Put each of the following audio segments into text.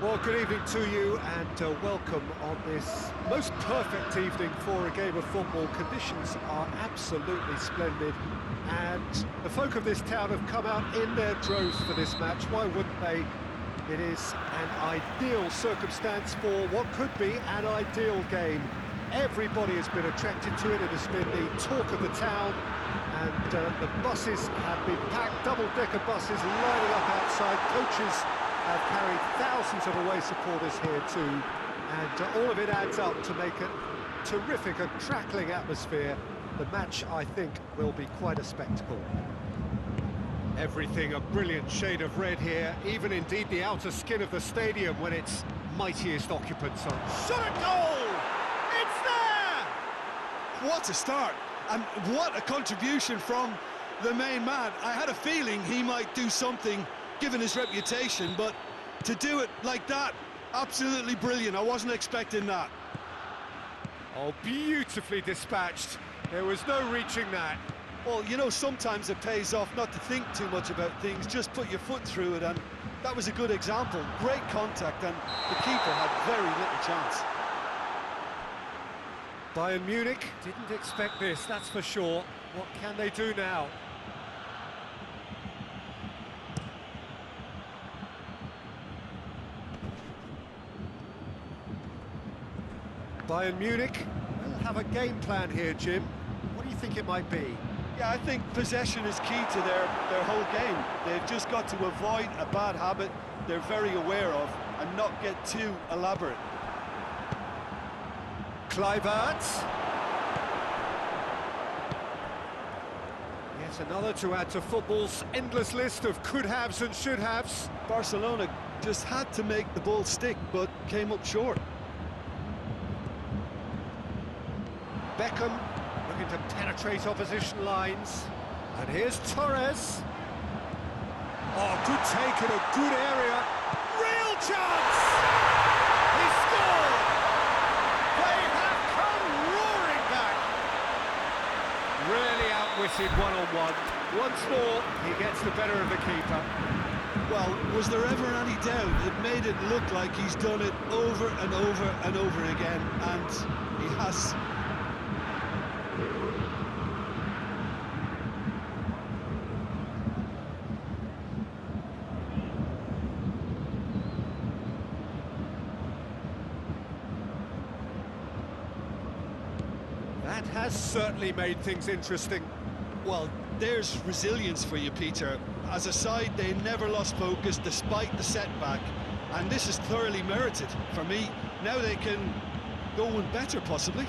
Well, good evening to you and welcome on this most perfect evening for a game of football. Conditions are absolutely splendid and the folk of this town have come out in their droves for this match. Why wouldn't they? It is an ideal circumstance for what could be an ideal game. Everybody has been attracted to it. It has been the talk of the town, and the buses have been packed, double-decker buses lining up outside. Coaches have carried thousands of away supporters here too, and all of it adds up to make a terrific, a crackling atmosphere. The match, I think, will be quite a spectacle. Everything a brilliant shade of red here, even indeed the outer skin of the stadium when its mightiest occupants are. Shot at goal! It's there! What a start, and what a contribution from the main man. I had a feeling he might do something given his reputation, but to do it like that, absolutely brilliant. I wasn't expecting that. Oh, beautifully dispatched. There was no reaching that. Well, you know, sometimes it pays off not to think too much about things, just put your foot through it, and that was a good example. Great contact, and the keeper had very little chance. Bayern Munich didn't expect this, that's for sure. What can they do now? Bayern Munich will have a game plan here, Jim. What do you think it might be? Yeah, I think possession is key to their whole game. They've just got to avoid a bad habit they're very aware of and not get too elaborate. Kluivert. Yet another to add to football's endless list of could-haves and should-haves. Barcelona just had to make the ball stick, but came up short. Beckham looking to penetrate opposition lines. And here's Torres. Oh, good take in a good area. Real chance! He scored! They have come roaring back. Really outwitted one-on-one. Once more, he gets the better of the keeper. Well, was there ever any doubt? It made it look like he's done it over and over and over again, and he has. That has certainly made things interesting. Well, there's resilience for you, Peter. As a side, they never lost focus despite the setback, and this is thoroughly merited for me. Now they can go one better, possibly.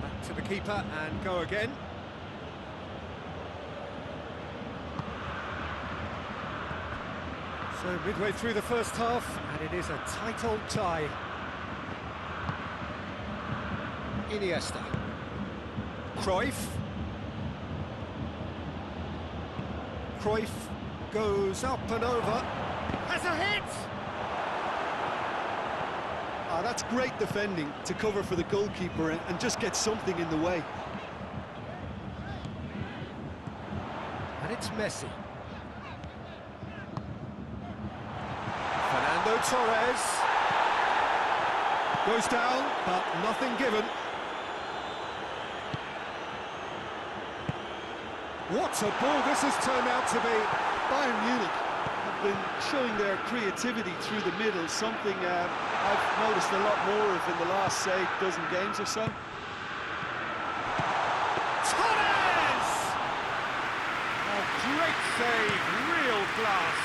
Back to the keeper and go again. So midway through the first half, and it is a tight old tie. Iniesta. Cruyff. Cruyff goes up and over. Has a hit! Ah, that's great defending to cover for the goalkeeper and just get something in the way. And it's Messi. Fernando Torres. Goes down, but nothing given. What a ball this has turned out to be. Bayern Munich have been showing their creativity through the middle, something I've noticed a lot more of in the last, say, dozen games or so. Torres! A great save, real class.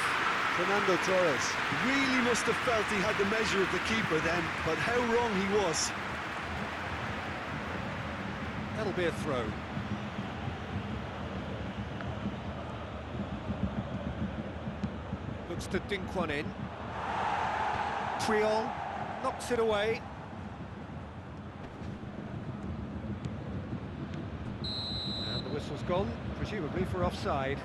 Fernando Torres really must have felt he had the measure of the keeper then, but how wrong he was. That'll be a throw. Looks to dink one in. Puyol knocks it away. And the whistle's gone, presumably for offside.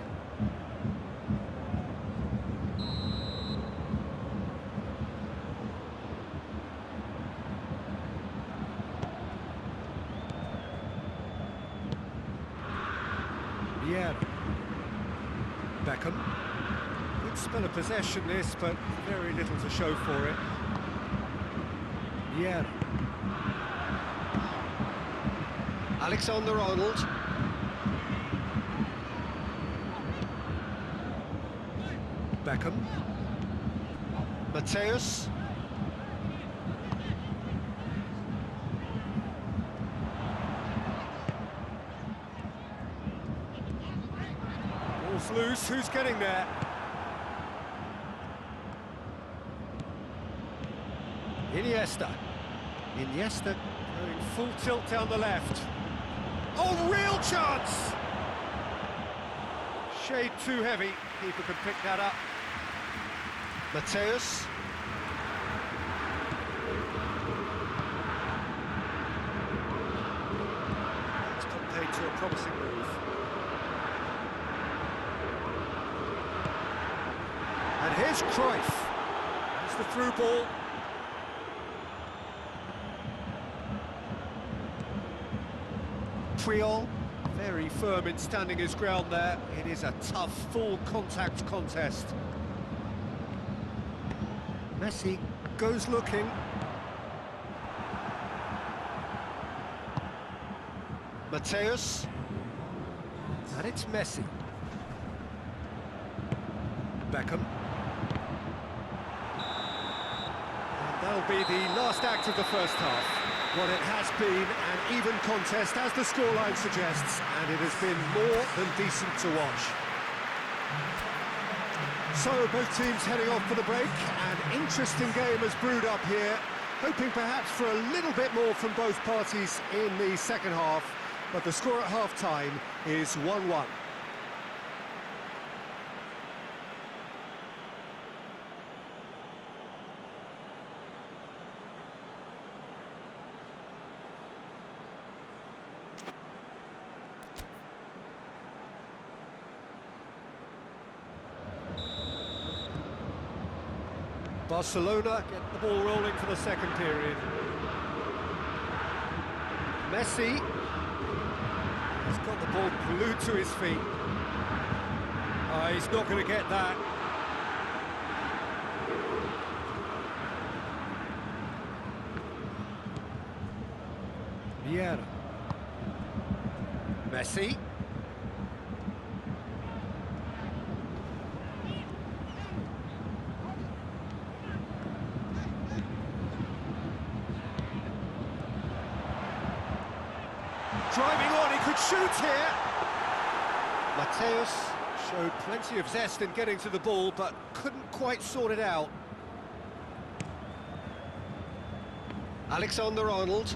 Yeah. Beckham. spell of possession this, but very little to show for it. Yeah. Alexander-Arnold. Beckham. Mateus. Ball's loose, who's getting there? Iniesta going full tilt down the left. Oh, real chance! Shade too heavy, keeper can pick that up. Mateus. It's compared to a promising move. And here's Cruyff. Here's the through ball. Puyol, very firm in standing his ground there. It is a tough, full contact contest. Messi goes looking. Mateus. And it's Messi. Beckham. And that'll be the last act of the first half. What it has been an even contest, as the scoreline suggests, and it has been more than decent to watch. So, both teams heading off for the break. An interesting game has brewed up here, hoping perhaps for a little bit more from both parties in the second half, but the score at half-time is 1-1. Barcelona get the ball rolling for the second period. Messi has got the ball glued to his feet. He's not going to get that. Vieira. Messi. Driving on, he could shoot here. Mateus showed plenty of zest in getting to the ball, but couldn't quite sort it out. Alexander-Arnold.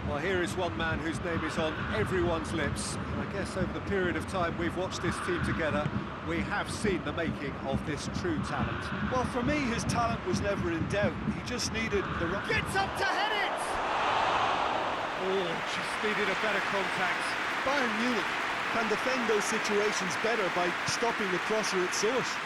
Well, here is one man whose name is on everyone's lips. And I guess over the period of time we've watched this team together, we have seen the making of this true talent. Well, for me, his talent was never in doubt. He just needed the... Gets up to head it! Oh, just needed a better contact. Bayern Munich can defend those situations better by stopping the crosser at source.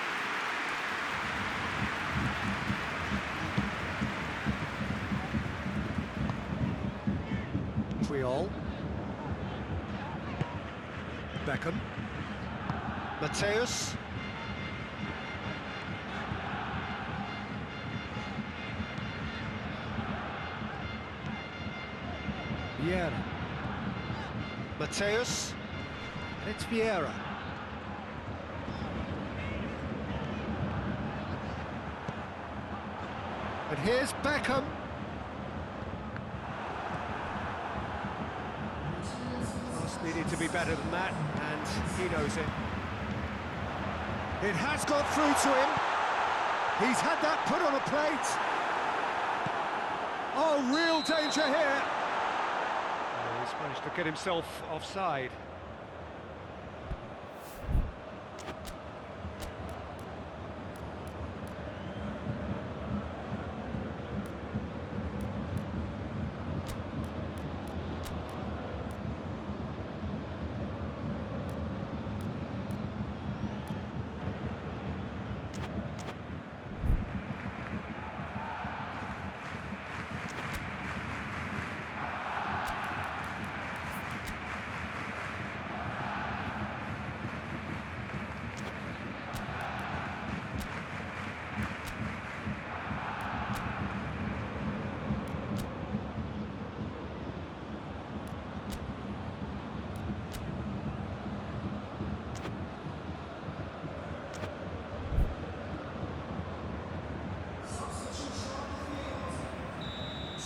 Puyol. Beckham. Mateus. Vieira. Mateus. And it's Vieira. And here's Beckham. Pass needed to be better than that, and he knows it. It has got through to him. He's had that put on a plate. Oh, real danger here. Oh, he's managed to get himself offside.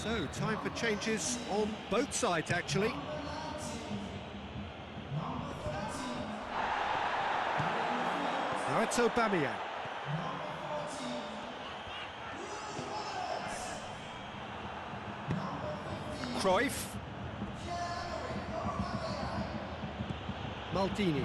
So, time for changes on both sides, actually. Now it's Aubameyang. Cruyff. Maldini.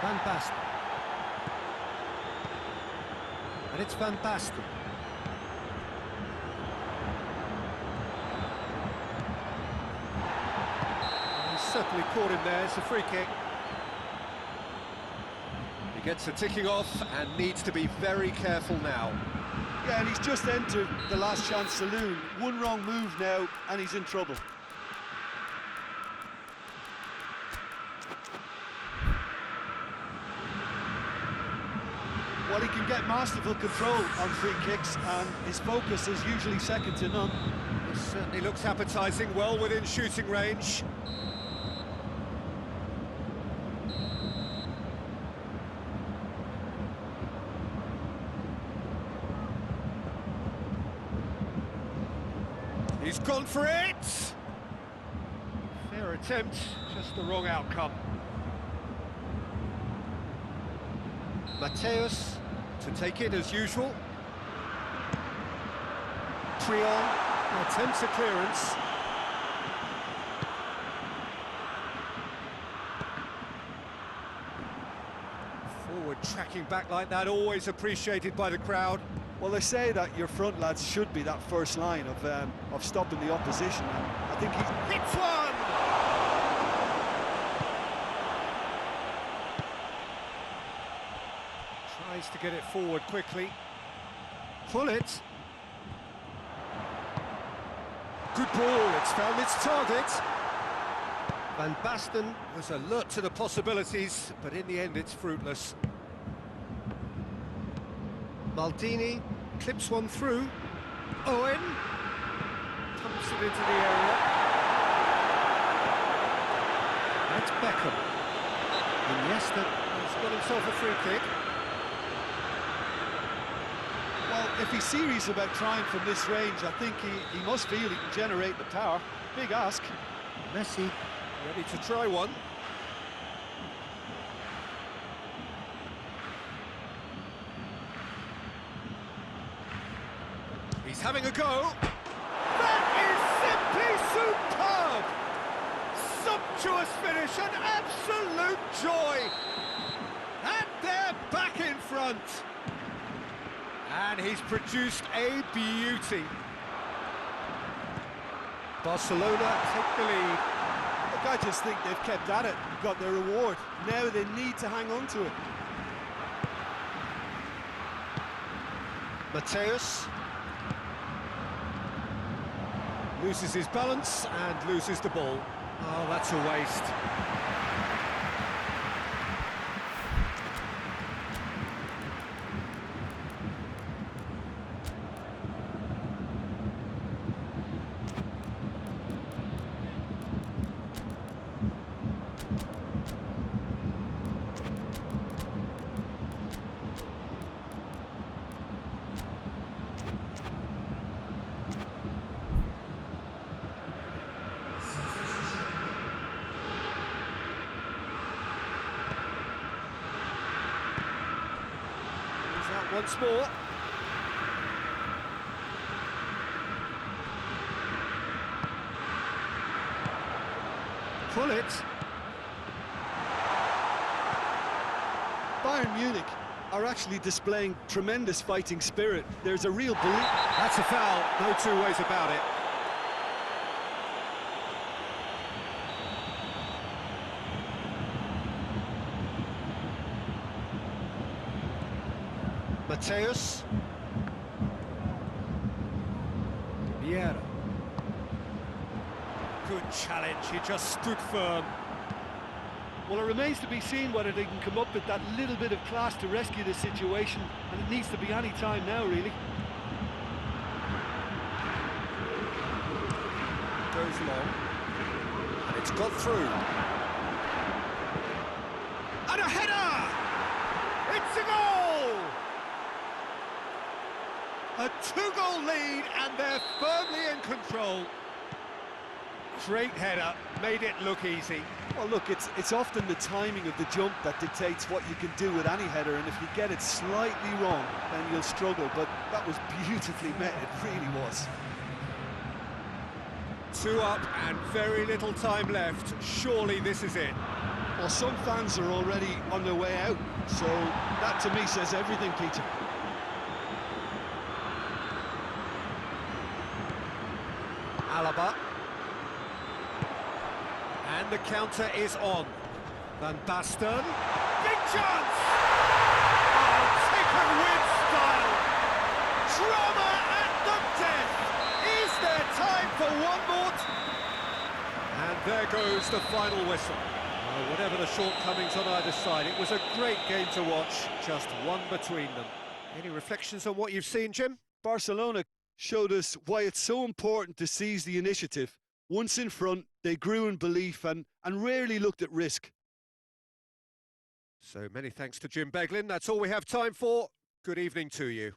Van Basten. And it's Van Basten. He's certainly caught him there. It's a free kick. He gets the ticking off and needs to be very careful now. Yeah, and he's just entered the last chance saloon. One wrong move now, and he's in trouble. Well, he can get masterful control on free kicks, and his focus is usually second to none. This certainly looks appetising, well within shooting range. He's gone for it! Fair attempt, just the wrong outcome. Mateus to take it as usual. Trion attempts a clearance. Forward tracking back like that, always appreciated by the crowd. Well, they say that your front lads should be that first line of stopping the opposition. I think he hits one! Tries to get it forward quickly. Pull it. Good ball, it's found its target. Van Basten was alert to the possibilities, but in the end it's fruitless. Maldini clips one through. Owen pumps it into the area. That's Beckham. Iniesta has got himself a free kick. Well, if he's serious about trying from this range, I think he must feel he can generate the power. Big ask. Messi ready to try one. He's having a go. That is simply superb! Sumptuous finish, an absolute joy! And they're back in front. And he's produced a beauty. Barcelona take the lead. Look, I just think they've kept at it, got their reward. Now they need to hang on to it. Mateus loses his balance and loses the ball. Oh, that's a waste. Once more. Pull it. Bayern Munich are actually displaying tremendous fighting spirit. There's a real belief. That's a foul, no two ways about it. Mateus. Vieira. Good challenge, he just stood firm. Well, it remains to be seen whether they can come up with that little bit of class to rescue the situation, and it needs to be any time now, really. long. And it's got through. And a header! It's a goal! A two-goal lead, and they're firmly in control. Great header, made it look easy. Well, look, it's often the timing of the jump that dictates what you can do with any header, and if you get it slightly wrong, then you'll struggle, but that was beautifully met, it really was. 2 up and very little time left. Surely this is it. Well, some fans are already on their way out, so that to me says everything, Peter. Alaba. And the counter is on. Van Basten. Big chance! Oh, taken with style. Drama at the death. Is there time for one more? And there goes the final whistle. Whatever the shortcomings on either side, it was a great game to watch, just one between them. Any reflections on what you've seen, Jim? Barcelona showed us why it's so important to seize the initiative. Once in front, they grew in belief and rarely looked at risk. So many thanks to Jim Beglin. That's all we have time for. Good evening to you.